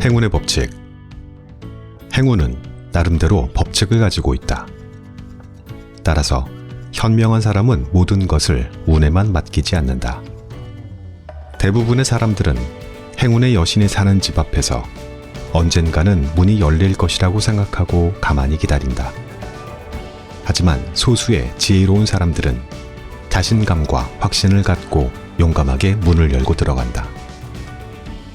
행운의 법칙. 행운은 나름대로 법칙을 가지고 있다. 따라서 현명한 사람은 모든 것을 운에만 맡기지 않는다. 대부분의 사람들은 행운의 여신이 사는 집 앞에서 언젠가는 문이 열릴 것이라고 생각하고 가만히 기다린다. 하지만 소수의 지혜로운 사람들은 자신감과 확신을 갖고 용감하게 문을 열고 들어간다.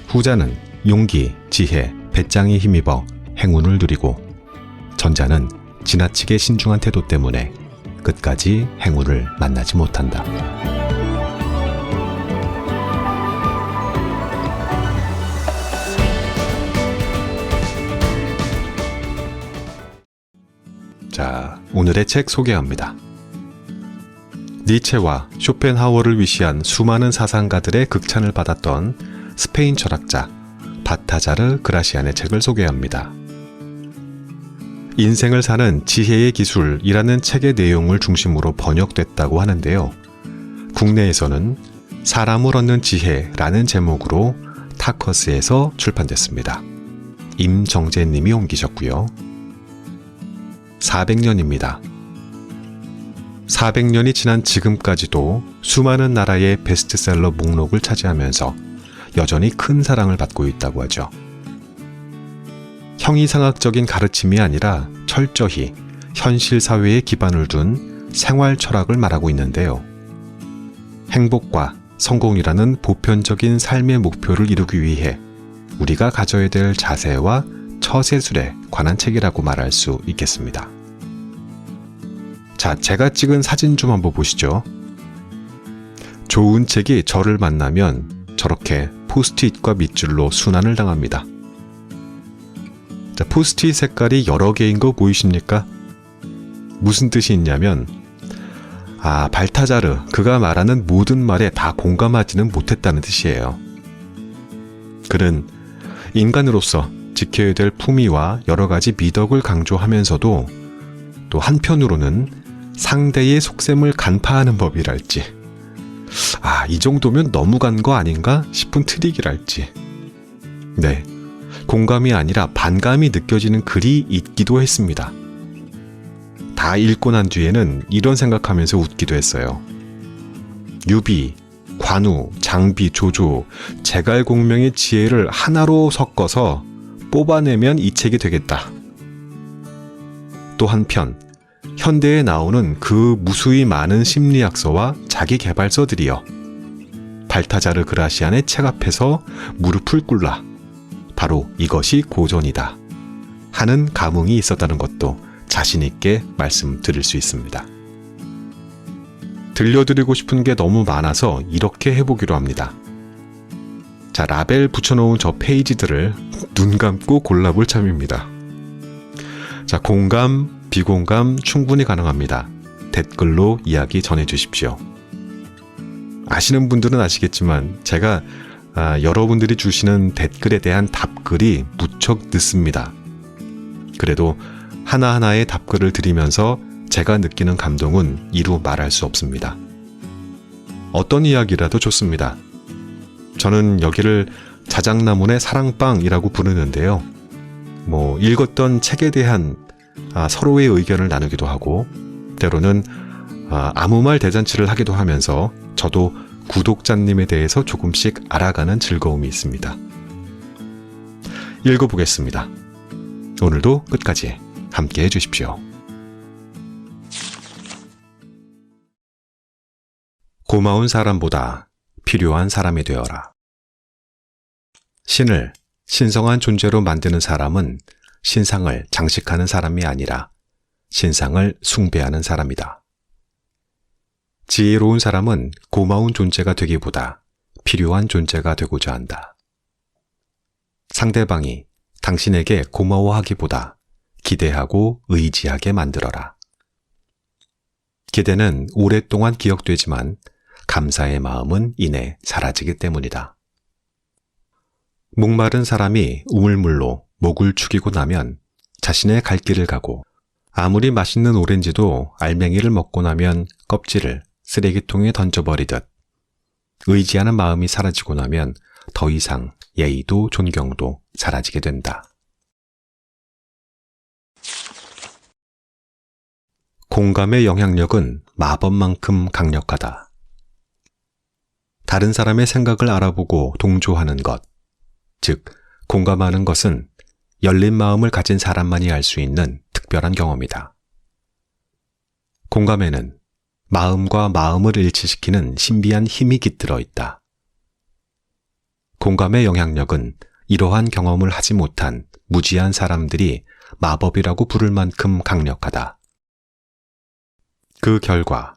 후자는 용기, 지혜, 배짱에 힘입어 행운을 누리고, 전자는 지나치게 신중한 태도 때문에 끝까지 행운을 만나지 못한다. 자, 오늘의 책 소개합니다. 니체와 쇼펜하우어를 위시한 수많은 사상가들의 극찬을 받았던 스페인 철학자 바타자르 그라시안의 책을 소개합니다. 인생을 사는 지혜의 기술이라는 책의 내용을 중심으로 번역됐다고 하는데요. 국내에서는 사람을 얻는 지혜라는 제목으로 타커스에서 출판됐습니다. 임정재님이 옮기셨고요. 400년입니다. 400년이 지난 지금까지도 수많은 나라의 베스트셀러 목록을 차지하면서 여전히 큰 사랑을 받고 있다고 하죠. 형이상학적인 가르침이 아니라 철저히 현실 사회에 기반을 둔 생활 철학을 말하고 있는데요. 행복과 성공이라는 보편적인 삶의 목표를 이루기 위해 우리가 가져야 될 자세와 처세술에 관한 책이라고 말할 수 있겠습니다. 자, 제가 찍은 사진 좀 한번 보시죠. 좋은 책이 저를 만나면 저렇게 포스트잇과 밑줄로 순환을 당합니다. 자, 포스트잇 색깔이 여러 개인 거 보이십니까? 무슨 뜻이 있냐면, 발타자르, 그가 말하는 모든 말에 다 공감하지는 못했다는 뜻이에요. 그는 인간으로서 지켜야 될 품위와 여러 가지 미덕을 강조하면서도 또 한편으로는 상대의 속셈을 간파하는 법이랄지, 이 정도면 너무 간 거 아닌가 싶은 트릭이랄지, 네, 공감이 아니라 반감이 느껴지는 글이 있기도 했습니다. 다 읽고 난 뒤에는 이런 생각하면서 웃기도 했어요. 유비, 관우, 장비, 조조, 제갈공명의 지혜를 하나로 섞어서 뽑아내면 이 책이 되겠다. 또 한편 현대에 나오는 그 무수히 많은 심리학서와 자기계발서들이여 발타자르 그라시안의 책 앞에서 무릎을 꿇라. 바로 이것이 고전이다 하는 감흥이 있었다는 것도 자신있게 말씀드릴 수 있습니다. 들려드리고 싶은 게 너무 많아서 이렇게 해보기로 합니다. 자, 라벨 붙여놓은 저 페이지들을 눈 감고 골라볼 참입니다. 자, 공감, 비공감 충분히 가능합니다. 댓글로 이야기 전해주십시오. 아시는 분들은 아시겠지만 제가 여러분들이 주시는 댓글에 대한 답글이 무척 늦습니다. 그래도 하나하나의 답글을 드리면서 제가 느끼는 감동은 이루 말할 수 없습니다. 어떤 이야기라도 좋습니다. 저는 여기를 자작나문의 사랑방이라고 부르는데요. 읽었던 책에 대한 서로의 의견을 나누기도 하고, 때로는 아무 말 대잔치를 하기도 하면서 저도 구독자님에 대해서 조금씩 알아가는 즐거움이 있습니다. 읽어보겠습니다. 오늘도 끝까지 함께 해주십시오. 고마운 사람보다 필요한 사람이 되어라. 신을 신성한 존재로 만드는 사람은 신상을 장식하는 사람이 아니라 신상을 숭배하는 사람이다. 지혜로운 사람은 고마운 존재가 되기보다 필요한 존재가 되고자 한다. 상대방이 당신에게 고마워하기보다 기대하고 의지하게 만들어라. 기대는 오랫동안 기억되지만 감사의 마음은 이내 사라지기 때문이다. 목마른 사람이 우물물로 목을 축이고 나면 자신의 갈 길을 가고, 아무리 맛있는 오렌지도 알맹이를 먹고 나면 껍질을 쓰레기통에 던져버리듯 의지하는 마음이 사라지고 나면 더 이상 예의도 존경도 사라지게 된다. 공감의 영향력은 마법만큼 강력하다. 다른 사람의 생각을 알아보고 동조하는 것, 즉 공감하는 것은 열린 마음을 가진 사람만이 알 수 있는 특별한 경험이다. 공감에는 마음과 마음을 일치시키는 신비한 힘이 깃들어 있다. 공감의 영향력은 이러한 경험을 하지 못한 무지한 사람들이 마법이라고 부를 만큼 강력하다. 그 결과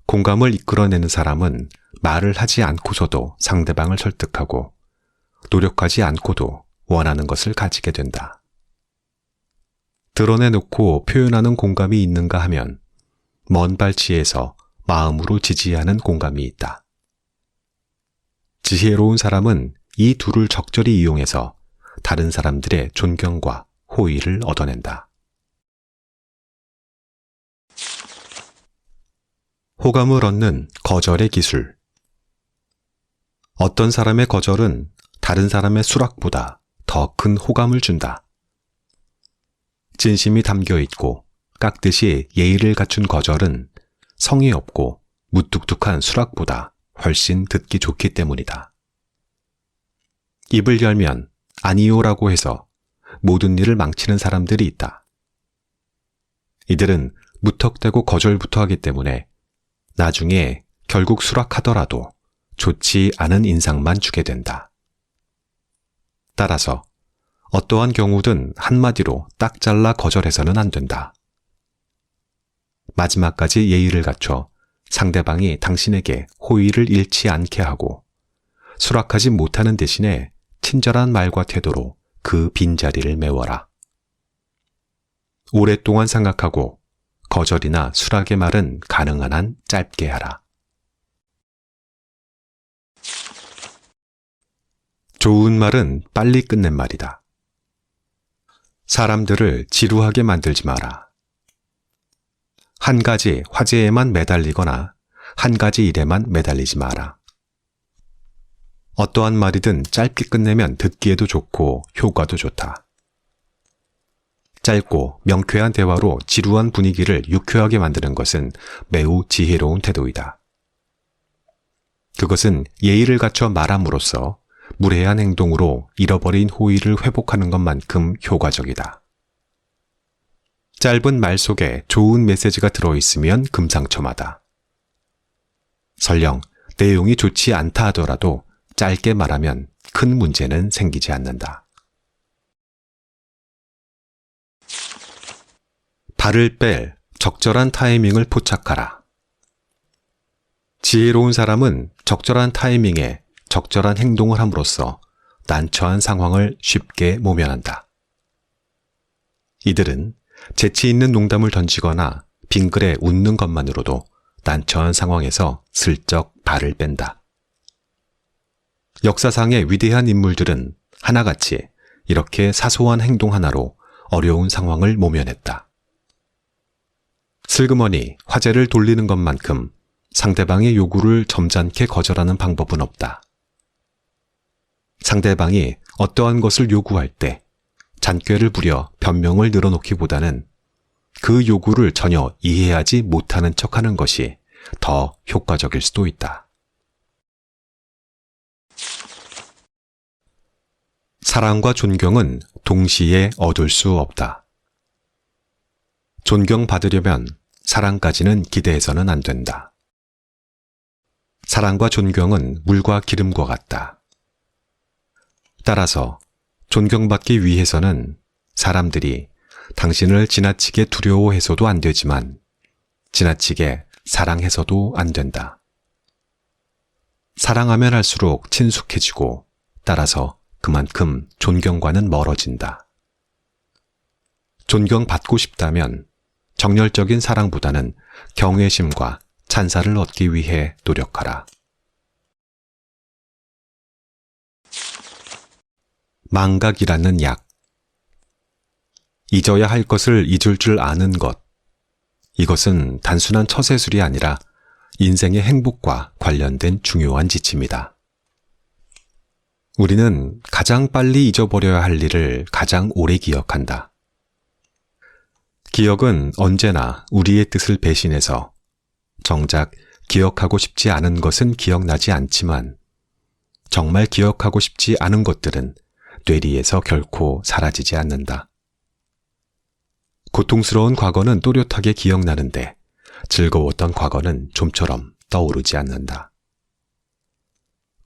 공감을 이끌어내는 사람은 말을 하지 않고서도 상대방을 설득하고 노력하지 않고도 원하는 것을 가지게 된다. 드러내놓고 표현하는 공감이 있는가 하면 먼 발치에서 마음으로 지지하는 공감이 있다. 지혜로운 사람은 이 둘을 적절히 이용해서 다른 사람들의 존경과 호의를 얻어낸다. 호감을 얻는 거절의 기술. 어떤 사람의 거절은 다른 사람의 수락보다 더 큰 호감을 준다. 진심이 담겨 있고 깍듯이 예의를 갖춘 거절은 성의 없고 무뚝뚝한 수락보다 훨씬 듣기 좋기 때문이다. 입을 열면 아니요라고 해서 모든 일을 망치는 사람들이 있다. 이들은 무턱대고 거절부터 하기 때문에 나중에 결국 수락하더라도 좋지 않은 인상만 주게 된다. 따라서 어떠한 경우든 한마디로 딱 잘라 거절해서는 안 된다. 마지막까지 예의를 갖춰 상대방이 당신에게 호의를 잃지 않게 하고 수락하지 못하는 대신에 친절한 말과 태도로 그 빈자리를 메워라. 오랫동안 생각하고 거절이나 수락의 말은 가능한 한 짧게 하라. 좋은 말은 빨리 끝낸 말이다. 사람들을 지루하게 만들지 마라. 한 가지 화제에만 매달리거나 한 가지 일에만 매달리지 마라. 어떠한 말이든 짧게 끝내면 듣기에도 좋고 효과도 좋다. 짧고 명쾌한 대화로 지루한 분위기를 유쾌하게 만드는 것은 매우 지혜로운 태도이다. 그것은 예의를 갖춰 말함으로써 무례한 행동으로 잃어버린 호의를 회복하는 것만큼 효과적이다. 짧은 말 속에 좋은 메시지가 들어있으면 금상첨화다. 설령 내용이 좋지 않다 하더라도 짧게 말하면 큰 문제는 생기지 않는다. 발을 뺄 적절한 타이밍을 포착하라. 지혜로운 사람은 적절한 타이밍에 적절한 행동을 함으로써 난처한 상황을 쉽게 모면한다. 이들은 재치 있는 농담을 던지거나 빙그레 웃는 것만으로도 난처한 상황에서 슬쩍 발을 뺀다. 역사상의 위대한 인물들은 하나같이 이렇게 사소한 행동 하나로 어려운 상황을 모면했다. 슬그머니 화제를 돌리는 것만큼 상대방의 요구를 점잖게 거절하는 방법은 없다. 상대방이 어떠한 것을 요구할 때 잔꾀를 부려 변명을 늘어놓기보다는 그 요구를 전혀 이해하지 못하는 척하는 것이 더 효과적일 수도 있다. 사랑과 존경은 동시에 얻을 수 없다. 존경받으려면 사랑까지는 기대해서는 안 된다. 사랑과 존경은 물과 기름과 같다. 따라서 존경받기 위해서는 사람들이 당신을 지나치게 두려워해서도 안 되지만 지나치게 사랑해서도 안 된다. 사랑하면 할수록 친숙해지고 따라서 그만큼 존경과는 멀어진다. 존경받고 싶다면 정열적인 사랑보다는 경외심과 찬사를 얻기 위해 노력하라. 망각이라는 약. 잊어야 할 것을 잊을 줄 아는 것. 이것은 단순한 처세술이 아니라 인생의 행복과 관련된 중요한 지침이다. 우리는 가장 빨리 잊어버려야 할 일을 가장 오래 기억한다. 기억은 언제나 우리의 뜻을 배신해서 정작 기억하고 싶지 않은 것은 기억나지 않지만 정말 기억하고 싶지 않은 것들은 뇌리에서 결코 사라지지 않는다. 고통스러운 과거는 또렷하게 기억나는데 즐거웠던 과거는 좀처럼 떠오르지 않는다.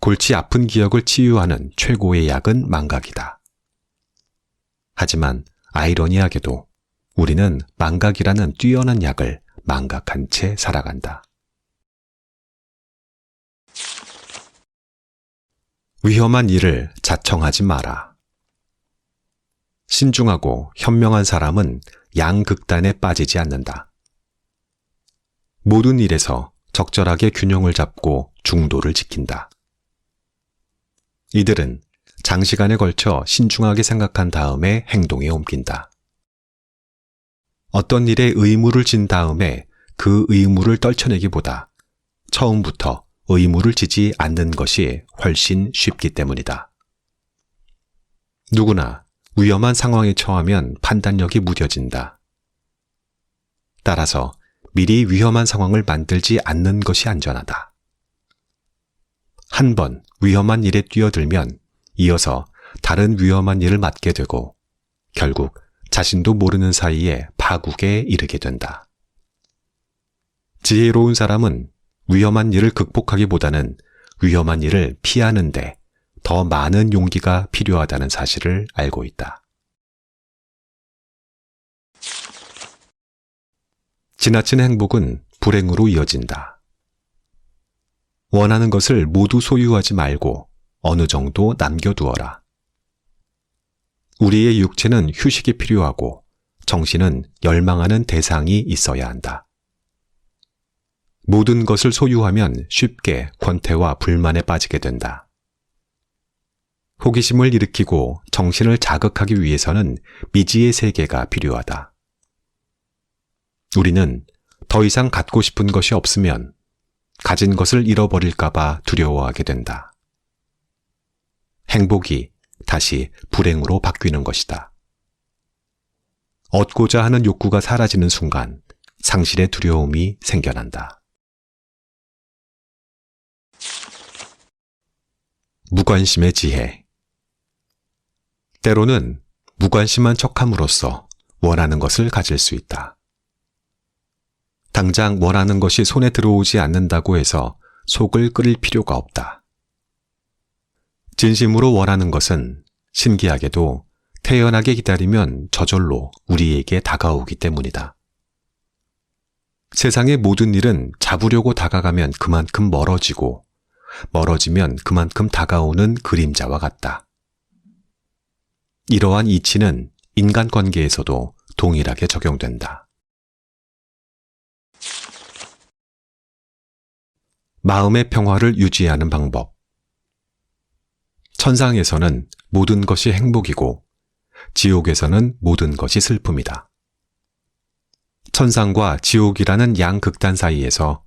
골치 아픈 기억을 치유하는 최고의 약은 망각이다. 하지만 아이러니하게도 우리는 망각이라는 뛰어난 약을 망각한 채 살아간다. 위험한 일을 자청하지 마라. 신중하고 현명한 사람은 양극단에 빠지지 않는다. 모든 일에서 적절하게 균형을 잡고 중도를 지킨다. 이들은 장시간에 걸쳐 신중하게 생각한 다음에 행동에 옮긴다. 어떤 일에 의무를 진 다음에 그 의무를 떨쳐내기보다 처음부터 의무를 지지 않는 것이 훨씬 쉽기 때문이다. 누구나 위험한 상황에 처하면 판단력이 무뎌진다. 따라서 미리 위험한 상황을 만들지 않는 것이 안전하다. 한 번 위험한 일에 뛰어들면 이어서 다른 위험한 일을 맡게 되고 결국 자신도 모르는 사이에 파국에 이르게 된다. 지혜로운 사람은 위험한 일을 극복하기보다는 위험한 일을 피하는데 더 많은 용기가 필요하다는 사실을 알고 있다. 지나친 행복은 불행으로 이어진다. 원하는 것을 모두 소유하지 말고 어느 정도 남겨두어라. 우리의 육체는 휴식이 필요하고 정신은 열망하는 대상이 있어야 한다. 모든 것을 소유하면 쉽게 권태와 불만에 빠지게 된다. 호기심을 일으키고 정신을 자극하기 위해서는 미지의 세계가 필요하다. 우리는 더 이상 갖고 싶은 것이 없으면 가진 것을 잃어버릴까봐 두려워하게 된다. 행복이 다시 불행으로 바뀌는 것이다. 얻고자 하는 욕구가 사라지는 순간 상실의 두려움이 생겨난다. 무관심의 지혜. 때로는 무관심한 척함으로써 원하는 것을 가질 수 있다. 당장 원하는 것이 손에 들어오지 않는다고 해서 속을 끓일 필요가 없다. 진심으로 원하는 것은 신기하게도 태연하게 기다리면 저절로 우리에게 다가오기 때문이다. 세상의 모든 일은 잡으려고 다가가면 그만큼 멀어지고 멀어지면 그만큼 다가오는 그림자와 같다. 이러한 이치는 인간관계에서도 동일하게 적용된다. 마음의 평화를 유지하는 방법. 천상에서는 모든 것이 행복이고 지옥에서는 모든 것이 슬픔이다. 천상과 지옥이라는 양극단 사이에서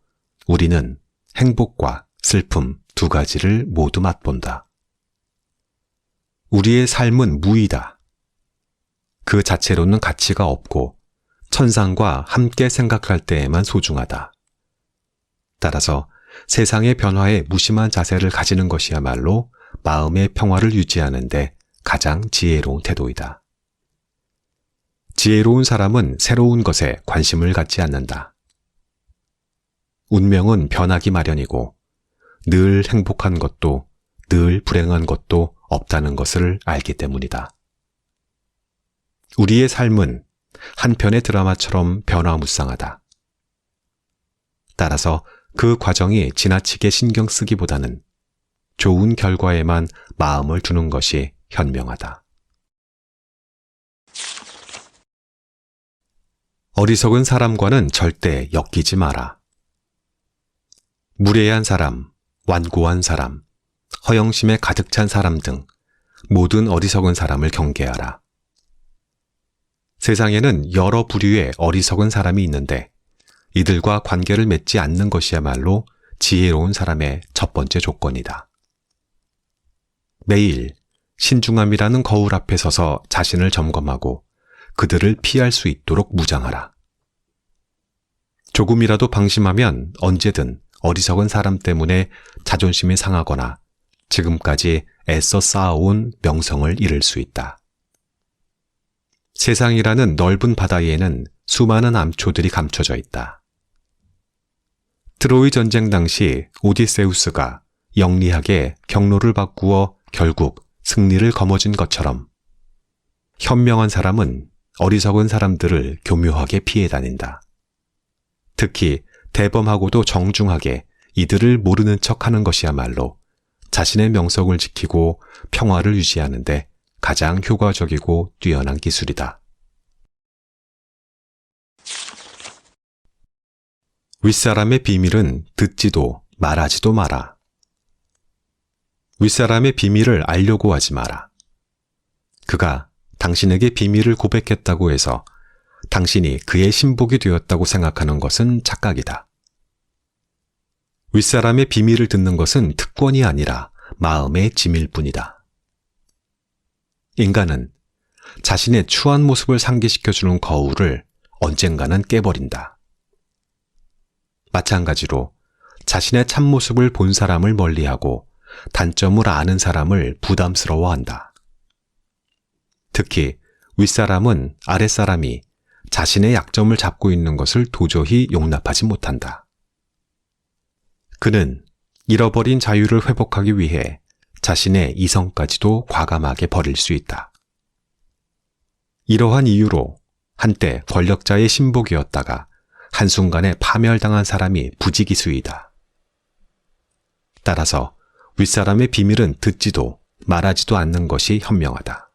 우리는 행복과 슬픔 두 가지를 모두 맛본다. 우리의 삶은 무이다. 그 자체로는 가치가 없고 천상과 함께 생각할 때에만 소중하다. 따라서 세상의 변화에 무심한 자세를 가지는 것이야말로 마음의 평화를 유지하는 데 가장 지혜로운 태도이다. 지혜로운 사람은 새로운 것에 관심을 갖지 않는다. 운명은 변하기 마련이고 늘 행복한 것도 늘 불행한 것도 없다는 것을 알기 때문이다. 우리의 삶은 한 편의 드라마처럼 변화무쌍하다. 따라서 그 과정이 지나치게 신경 쓰기보다는 좋은 결과에만 마음을 두는 것이 현명하다. 어리석은 사람과는 절대 엮이지 마라. 무례한 사람, 완고한 사람, 허영심에 가득 찬 사람 등 모든 어리석은 사람을 경계하라. 세상에는 여러 부류의 어리석은 사람이 있는데 이들과 관계를 맺지 않는 것이야말로 지혜로운 사람의 첫 번째 조건이다. 매일 신중함이라는 거울 앞에 서서 자신을 점검하고 그들을 피할 수 있도록 무장하라. 조금이라도 방심하면 언제든 어리석은 사람 때문에 자존심이 상하거나 지금까지 애써 쌓아온 명성을 잃을 수 있다. 세상이라는 넓은 바다에는 수많은 암초들이 감춰져 있다. 트로이 전쟁 당시 오디세우스가 영리하게 경로를 바꾸어 결국 승리를 거머쥔 것처럼 현명한 사람은 어리석은 사람들을 교묘하게 피해 다닌다. 특히 대범하고도 정중하게 이들을 모르는 척하는 것이야말로 자신의 명성을 지키고 평화를 유지하는 데 가장 효과적이고 뛰어난 기술이다. 윗사람의 비밀은 듣지도 말하지도 마라. 윗사람의 비밀을 알려고 하지 마라. 그가 당신에게 비밀을 고백했다고 해서 당신이 그의 신복이 되었다고 생각하는 것은 착각이다. 윗사람의 비밀을 듣는 것은 특권이 아니라 마음의 짐일 뿐이다. 인간은 자신의 추한 모습을 상기시켜주는 거울을 언젠가는 깨버린다. 마찬가지로 자신의 참모습을 본 사람을 멀리하고 단점을 아는 사람을 부담스러워한다. 특히 윗사람은 아랫사람이 자신의 약점을 잡고 있는 것을 도저히 용납하지 못한다. 그는 잃어버린 자유를 회복하기 위해 자신의 이성까지도 과감하게 버릴 수 있다. 이러한 이유로 한때 권력자의 신복이었다가 한순간에 파멸당한 사람이 부지기수이다. 따라서 윗사람의 비밀은 듣지도 말하지도 않는 것이 현명하다.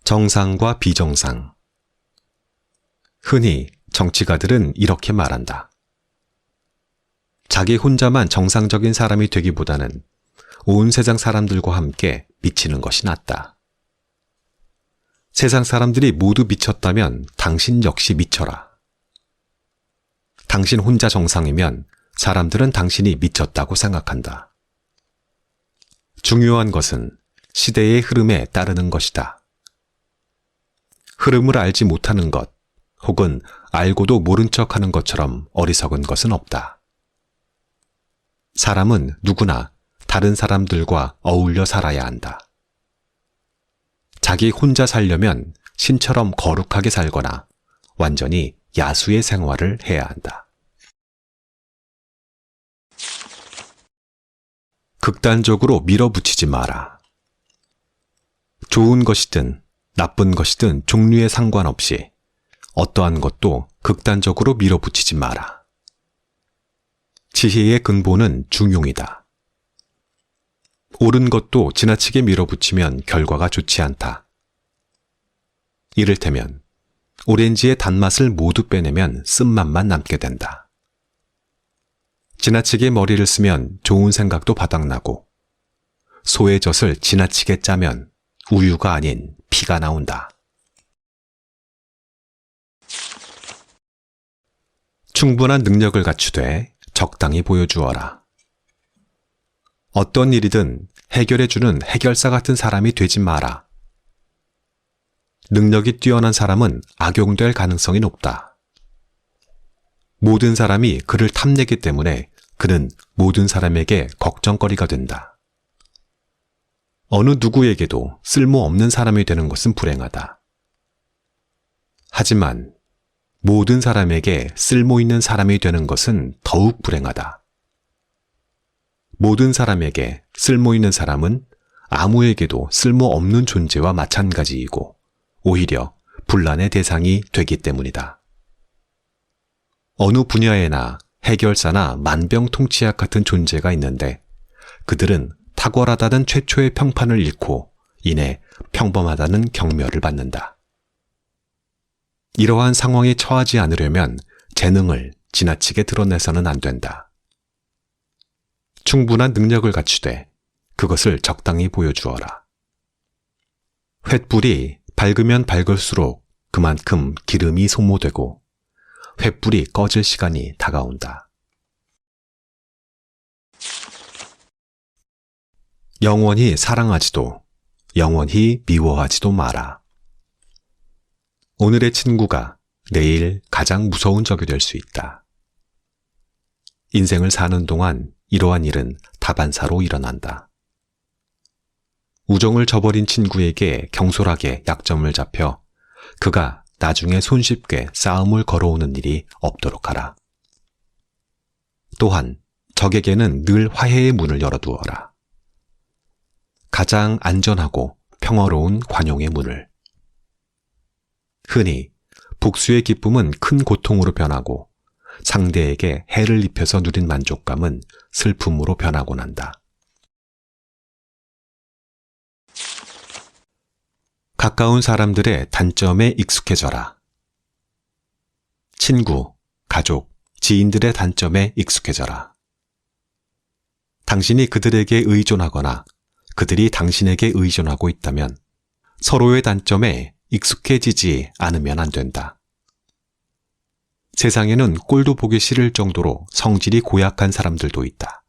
정상과 비정상. 흔히 정치가들은 이렇게 말한다. 자기 혼자만 정상적인 사람이 되기보다는 온 세상 사람들과 함께 미치는 것이 낫다. 세상 사람들이 모두 미쳤다면 당신 역시 미쳐라. 당신 혼자 정상이면 사람들은 당신이 미쳤다고 생각한다. 중요한 것은 시대의 흐름에 따르는 것이다. 흐름을 알지 못하는 것, 혹은 알고도 모른 척하는 것처럼 어리석은 것은 없다. 사람은 누구나 다른 사람들과 어울려 살아야 한다. 자기 혼자 살려면 신처럼 거룩하게 살거나 완전히 야수의 생활을 해야 한다. 극단적으로 밀어붙이지 마라. 좋은 것이든 나쁜 것이든 종류에 상관없이 어떠한 것도 극단적으로 밀어붙이지 마라. 지혜의 근본은 중용이다. 옳은 것도 지나치게 밀어붙이면 결과가 좋지 않다. 이를테면 오렌지의 단맛을 모두 빼내면 쓴맛만 남게 된다. 지나치게 머리를 쓰면 좋은 생각도 바닥나고 소의 젖을 지나치게 짜면 우유가 아닌 피가 나온다. 충분한 능력을 갖추되 적당히 보여주어라. 어떤 일이든 해결해주는 해결사 같은 사람이 되지 마라. 능력이 뛰어난 사람은 악용될 가능성이 높다. 모든 사람이 그를 탐내기 때문에 그는 모든 사람에게 걱정거리가 된다. 어느 누구에게도 쓸모없는 사람이 되는 것은 불행하다. 하지만 모든 사람에게 쓸모있는 사람이 되는 것은 더욱 불행하다. 모든 사람에게 쓸모있는 사람은 아무에게도 쓸모없는 존재와 마찬가지이고 오히려 분란의 대상이 되기 때문이다. 어느 분야에나 해결사나 만병통치약 같은 존재가 있는데 그들은 탁월하다는 최초의 평판을 잃고 이내 평범하다는 경멸을 받는다. 이러한 상황에 처하지 않으려면 재능을 지나치게 드러내서는 안 된다. 충분한 능력을 갖추되 그것을 적당히 보여주어라. 횃불이 밝으면 밝을수록 그만큼 기름이 소모되고 횃불이 꺼질 시간이 다가온다. 영원히 사랑하지도 영원히 미워하지도 마라. 오늘의 친구가 내일 가장 무서운 적이 될 수 있다. 인생을 사는 동안 이러한 일은 다반사로 일어난다. 우정을 저버린 친구에게 경솔하게 약점을 잡혀 그가 나중에 손쉽게 싸움을 걸어오는 일이 없도록 하라. 또한 적에게는 늘 화해의 문을 열어두어라. 가장 안전하고 평화로운 관용의 문을. 흔히 복수의 기쁨은 큰 고통으로 변하고 상대에게 해를 입혀서 누린 만족감은 슬픔으로 변하곤 한다. 가까운 사람들의 단점에 익숙해져라. 친구, 가족, 지인들의 단점에 익숙해져라. 당신이 그들에게 의존하거나 그들이 당신에게 의존하고 있다면 서로의 단점에 익숙해지지 않으면 안 된다. 세상에는 꼴도 보기 싫을 정도로 성질이 고약한 사람들도 있다.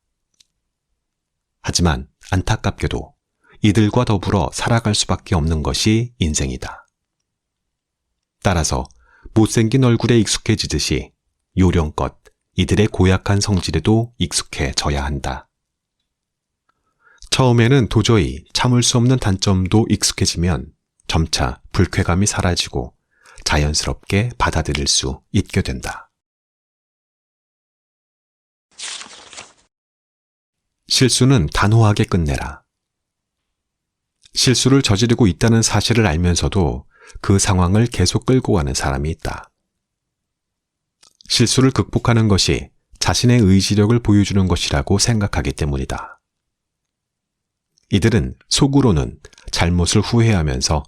하지만 안타깝게도 이들과 더불어 살아갈 수밖에 없는 것이 인생이다. 따라서 못생긴 얼굴에 익숙해지듯이 요령껏 이들의 고약한 성질에도 익숙해져야 한다. 처음에는 도저히 참을 수 없는 단점도 익숙해지면 점차 불쾌감이 사라지고 자연스럽게 받아들일 수 있게 된다. 실수는 단호하게 끝내라. 실수를 저지르고 있다는 사실을 알면서도 그 상황을 계속 끌고 가는 사람이 있다. 실수를 극복하는 것이 자신의 의지력을 보여주는 것이라고 생각하기 때문이다. 이들은 속으로는 잘못을 후회하면서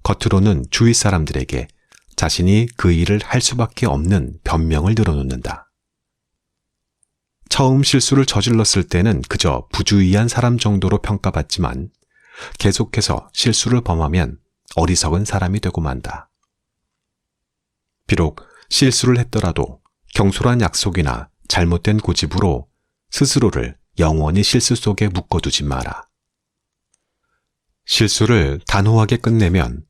겉으로는 주위 사람들에게 자신이 그 일을 할 수밖에 없는 변명을 늘어놓는다. 처음 실수를 저질렀을 때는 그저 부주의한 사람 정도로 평가받지만 계속해서 실수를 범하면 어리석은 사람이 되고 만다. 비록 실수를 했더라도 경솔한 약속이나 잘못된 고집으로 스스로를 영원히 실수 속에 묶어두지 마라. 실수를 단호하게 끝내면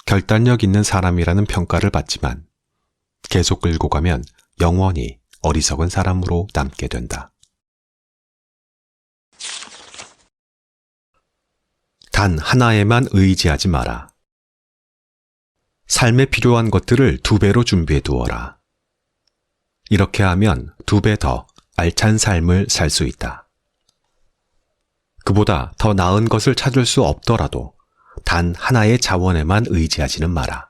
결단력 있는 사람이라는 평가를 받지만 계속 끌고 가면 영원히 어리석은 사람으로 남게 된다. 단 하나에만 의지하지 마라. 삶에 필요한 것들을 2배로 준비해 두어라. 이렇게 하면 2배 더 알찬 삶을 살 수 있다. 그보다 더 나은 것을 찾을 수 없더라도 단 하나의 자원에만 의지하지는 마라.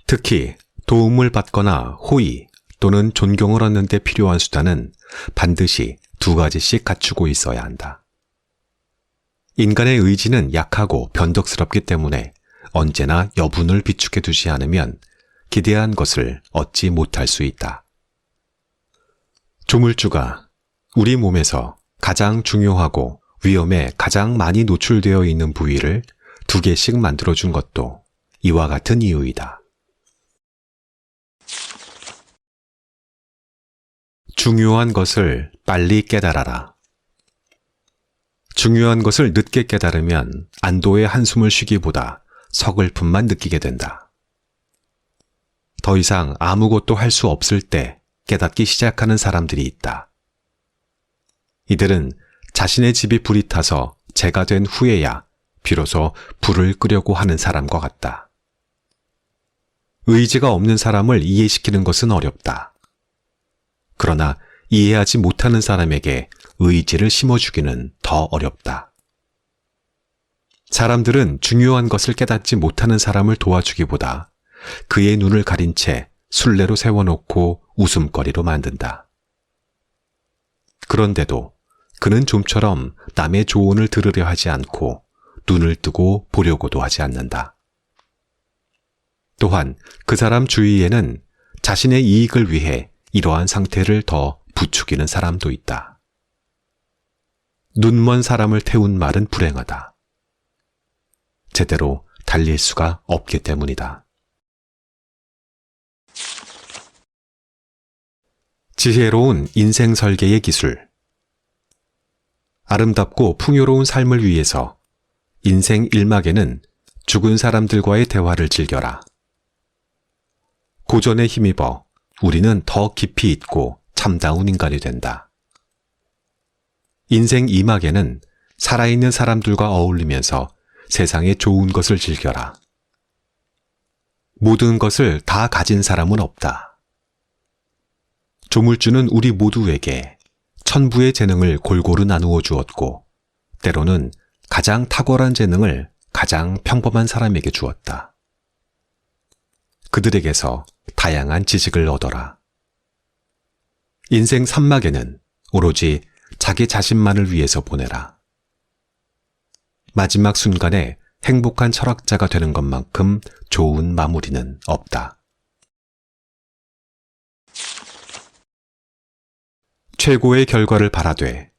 특히 도움을 받거나 호의 또는 존경을 얻는 데 필요한 수단은 반드시 2가지씩 갖추고 있어야 한다. 인간의 의지는 약하고 변덕스럽기 때문에 언제나 여분을 비축해 두지 않으면 기대한 것을 얻지 못할 수 있다. 조물주가 우리 몸에서 가장 중요하고 위험에 가장 많이 노출되어 있는 부위를 2개씩 만들어준 것도 이와 같은 이유이다. 중요한 것을 빨리 깨달아라. 중요한 것을 늦게 깨달으면 안도의 한숨을 쉬기보다 서글픔만 느끼게 된다. 더 이상 아무것도 할 수 없을 때 깨닫기 시작하는 사람들이 있다. 이들은 자신의 집이 불이 타서 재가 된 후에야 비로소 불을 끄려고 하는 사람과 같다. 의지가 없는 사람을 이해시키는 것은 어렵다. 그러나 이해하지 못하는 사람에게 의지를 심어주기는 더 어렵다. 사람들은 중요한 것을 깨닫지 못하는 사람을 도와주기보다 그의 눈을 가린 채 술래로 세워놓고 웃음거리로 만든다. 그런데도 그는 좀처럼 남의 조언을 들으려 하지 않고 눈을 뜨고 보려고도 하지 않는다. 또한 그 사람 주위에는 자신의 이익을 위해 이러한 상태를 더 부추기는 사람도 있다. 눈먼 사람을 태운 말은 불행하다. 제대로 달릴 수가 없기 때문이다. 지혜로운 인생 설계의 기술. 아름답고 풍요로운 삶을 위해서 인생 1막에는 죽은 사람들과의 대화를 즐겨라. 고전에 힘입어 우리는 더 깊이 있고 참다운 인간이 된다. 인생 2막에는 살아있는 사람들과 어울리면서 세상의 좋은 것을 즐겨라. 모든 것을 다 가진 사람은 없다. 조물주는 우리 모두에게 천부의 재능을 골고루 나누어 주었고, 때로는 가장 탁월한 재능을 가장 평범한 사람에게 주었다. 그들에게서 다양한 지식을 얻어라. 인생 3막에는 오로지 자기 자신만을 위해서 보내라. 마지막 순간에 행복한 철학자가 되는 것만큼 좋은 마무리는 없다. 최고의 결과를 바라되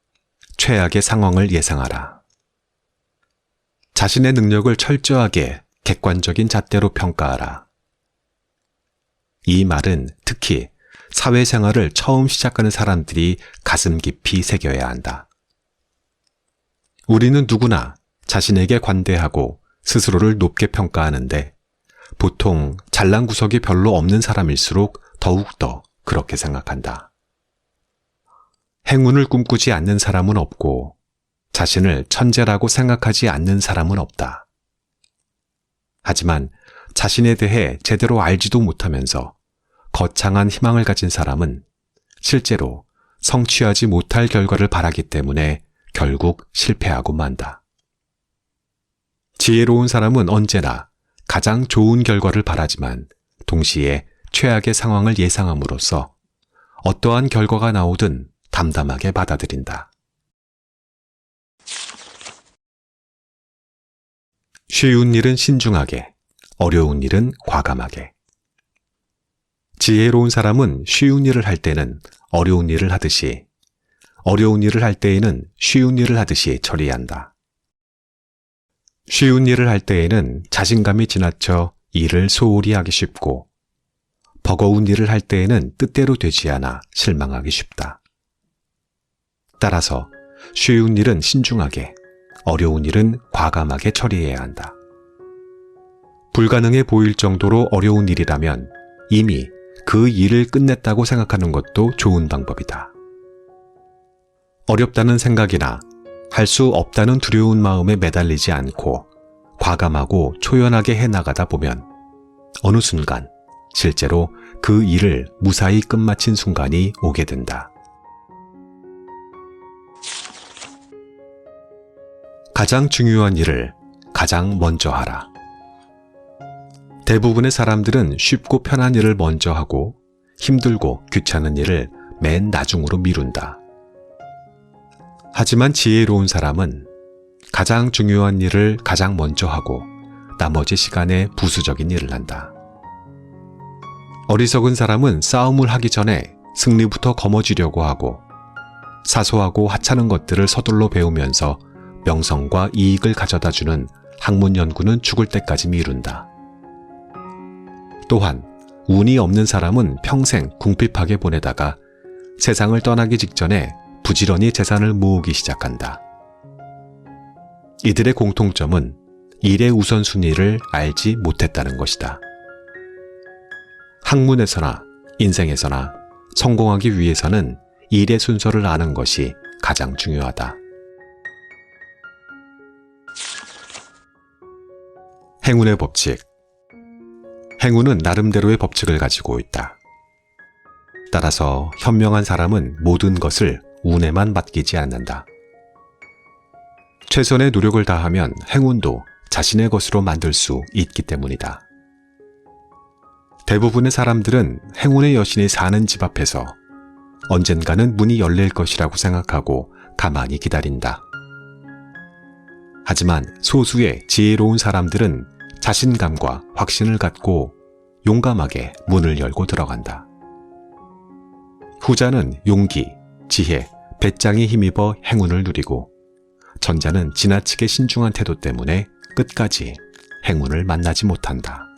최악의 상황을 예상하라. 자신의 능력을 철저하게 객관적인 잣대로 평가하라. 이 말은 특히 사회생활을 처음 시작하는 사람들이 가슴 깊이 새겨야 한다. 우리는 누구나 자신에게 관대하고 스스로를 높게 평가하는데 보통 잘난 구석이 별로 없는 사람일수록 더욱더 그렇게 생각한다. 행운을 꿈꾸지 않는 사람은 없고 자신을 천재라고 생각하지 않는 사람은 없다. 하지만 자신에 대해 제대로 알지도 못하면서 거창한 희망을 가진 사람은 실제로 성취하지 못할 결과를 바라기 때문에 결국 실패하고 만다. 지혜로운 사람은 언제나 가장 좋은 결과를 바라지만 동시에 최악의 상황을 예상함으로써 어떠한 결과가 나오든 담담하게 받아들인다. 쉬운 일은 신중하게, 어려운 일은 과감하게. 지혜로운 사람은 쉬운 일을 할 때는 어려운 일을 하듯이, 어려운 일을 할 때에는 쉬운 일을 하듯이 처리한다. 쉬운 일을 할 때에는 자신감이 지나쳐 일을 소홀히 하기 쉽고, 버거운 일을 할 때에는 뜻대로 되지 않아 실망하기 쉽다. 따라서 쉬운 일은 신중하게, 어려운 일은 과감하게 처리해야 한다. 불가능해 보일 정도로 어려운 일이라면 이미 그 일을 끝냈다고 생각하는 것도 좋은 방법이다. 어렵다는 생각이나 할 수 없다는 두려운 마음에 매달리지 않고 과감하고 초연하게 해나가다 보면 어느 순간 실제로 그 일을 무사히 끝마친 순간이 오게 된다. 가장 중요한 일을 가장 먼저 하라. 대부분의 사람들은 쉽고 편한 일을 먼저 하고 힘들고 귀찮은 일을 맨 나중으로 미룬다. 하지만 지혜로운 사람은 가장 중요한 일을 가장 먼저 하고 나머지 시간에 부수적인 일을 한다. 어리석은 사람은 싸움을 하기 전에 승리부터 거머쥐려고 하고 사소하고 하찮은 것들을 서둘러 배우면서 명성과 이익을 가져다주는 학문 연구는 죽을 때까지 미룬다. 또한 운이 없는 사람은 평생 궁핍하게 보내다가 세상을 떠나기 직전에 부지런히 재산을 모으기 시작한다. 이들의 공통점은 일의 우선순위를 알지 못했다는 것이다. 학문에서나 인생에서나 성공하기 위해서는 일의 순서를 아는 것이 가장 중요하다. 행운의 법칙. 행운은 나름대로의 법칙을 가지고 있다. 따라서 현명한 사람은 모든 것을 운에만 맡기지 않는다. 최선의 노력을 다하면 행운도 자신의 것으로 만들 수 있기 때문이다. 대부분의 사람들은 행운의 여신이 사는 집 앞에서 언젠가는 문이 열릴 것이라고 생각하고 가만히 기다린다. 하지만 소수의 지혜로운 사람들은 자신감과 확신을 갖고 용감하게 문을 열고 들어간다. 후자는 용기, 지혜, 배짱에 힘입어 행운을 누리고 전자는 지나치게 신중한 태도 때문에 끝까지 행운을 만나지 못한다.